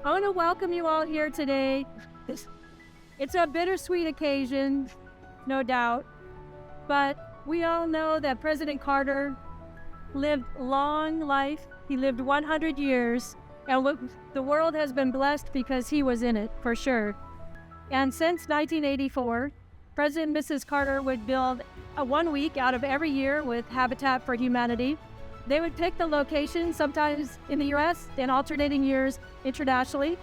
I want to welcome you all here today. It's a bittersweet occasion, no doubt, but we all know that President Carter lived long life. He lived 100 years, and the world has been blessed because he was in it, for sure. And since 1984, President and Mrs. Carter would build 1 week out of every year with Habitat for Humanity. They would pick the location, sometimes in the U.S., in alternating years internationally.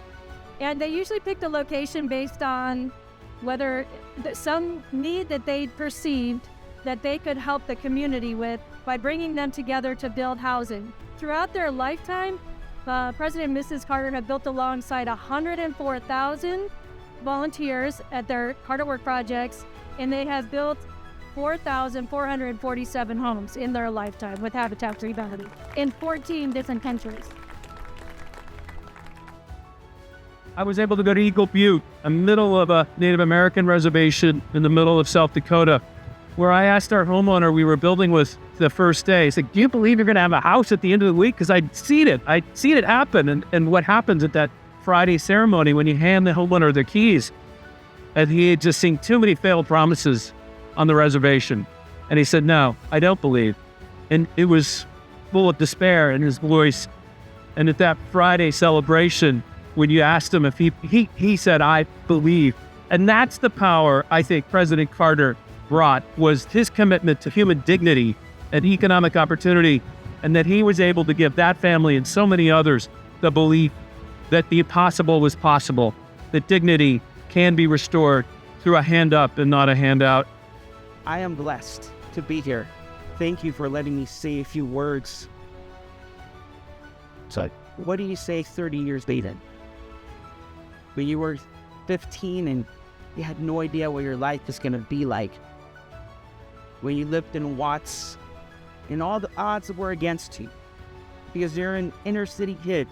And they usually picked a location based on whether some need that they perceived that they could help the community with by bringing them together to build housing. Throughout their lifetime, President and Mrs. Carter have built alongside 104,000 volunteers at their Carter Work projects, and they have built 4,447 homes in their lifetime with Habitat for Humanity in 14 different countries. I was able to go to Eagle Butte, a middle of a Native American reservation in the middle of South Dakota, where I asked our homeowner we were building with the first day, I said, do you believe you're going to have a house at the end of the week? Because I'd seen it happen. And what happens at that Friday ceremony when you hand the homeowner the keys, and he had just seen too many failed promises on the reservation. And he said, no, I don't believe. And it was full of despair in his voice. And at that Friday celebration, when you asked him if he said, I believe. And that's the power I think President Carter brought, was his commitment to human dignity and economic opportunity, and that he was able to give that family and so many others the belief that the impossible was possible, that dignity can be restored through a hand up and not a handout. I am blessed to be here. Thank you for letting me say a few words. So, what do you say 30 years later? When you were 15 and you had no idea what your life is going to be like. When you lived in Watts and all the odds were against you because you're an inner city kid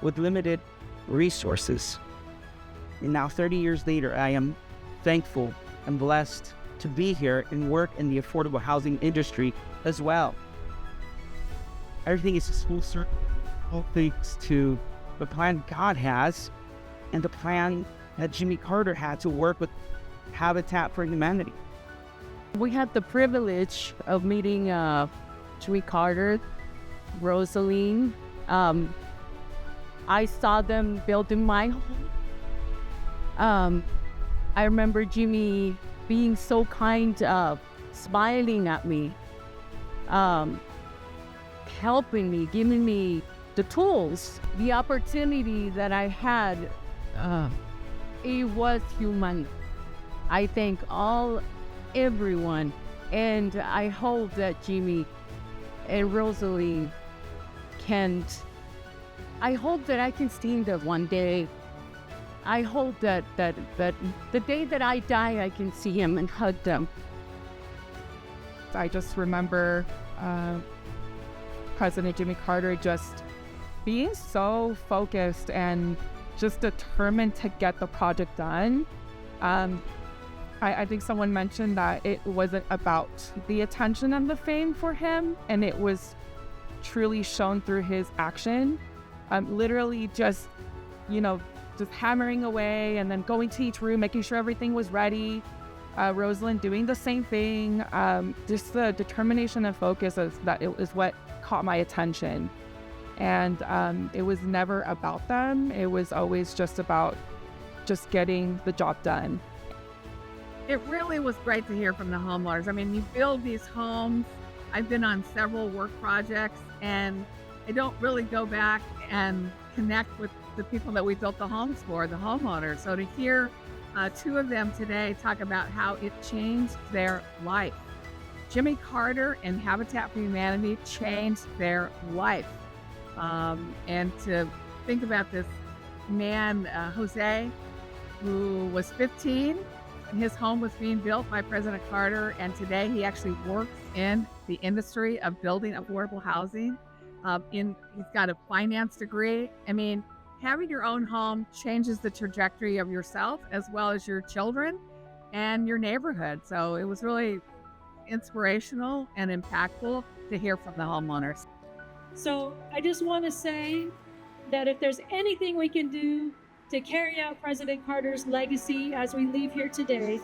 with limited resources. And now 30 years later, I am thankful and blessed to be here and work in the affordable housing industry as well. Everything is full circle, all thanks to the plan God has and the plan that Jimmy Carter had to work with Habitat for Humanity. We had the privilege of meeting Jimmy Carter, Rosaline. I saw them building my home. I remember Jimmy being so kind, smiling at me, helping me, giving me the tools, the opportunity that I had. It was human. I thank everyone, and I hope that Jimmy and Rosalie I hope that I can see them one day. I hope that the day that I die, I can see him and hug them. I just remember President Jimmy Carter just being so focused and just determined to get the project done. I think someone mentioned that it wasn't about the attention and the fame for him, and it was truly shown through his action. Literally just hammering away and then going to each room, making sure everything was ready. Rosalind doing the same thing. Just the determination and focus is what caught my attention. And it was never about them. It was always just about just getting the job done. It really was great to hear from the homeowners. I mean, you build these homes. I've been on several work projects, and I don't really go back and connect with the people that we built the homes for, the homeowners. So to hear two of them today talk about how it changed their life. Jimmy Carter and Habitat for Humanity changed their life. And to think about this man, Jose, who was 15, and his home was being built by President Carter, and today he actually works in the industry of building affordable housing. He's got a finance degree. I mean, having your own home changes the trajectory of yourself as well as your children and your neighborhood. So it was really inspirational and impactful to hear from the homeowners. So I just want to say that if there's anything we can do to carry out President Carter's legacy as we leave here today,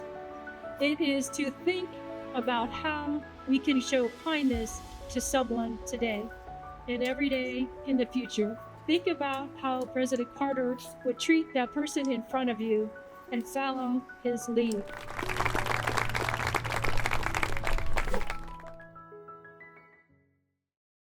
it is to think about how we can show kindness to someone today and every day in the future. Think about how President Carter would treat that person in front of you and follow his lead.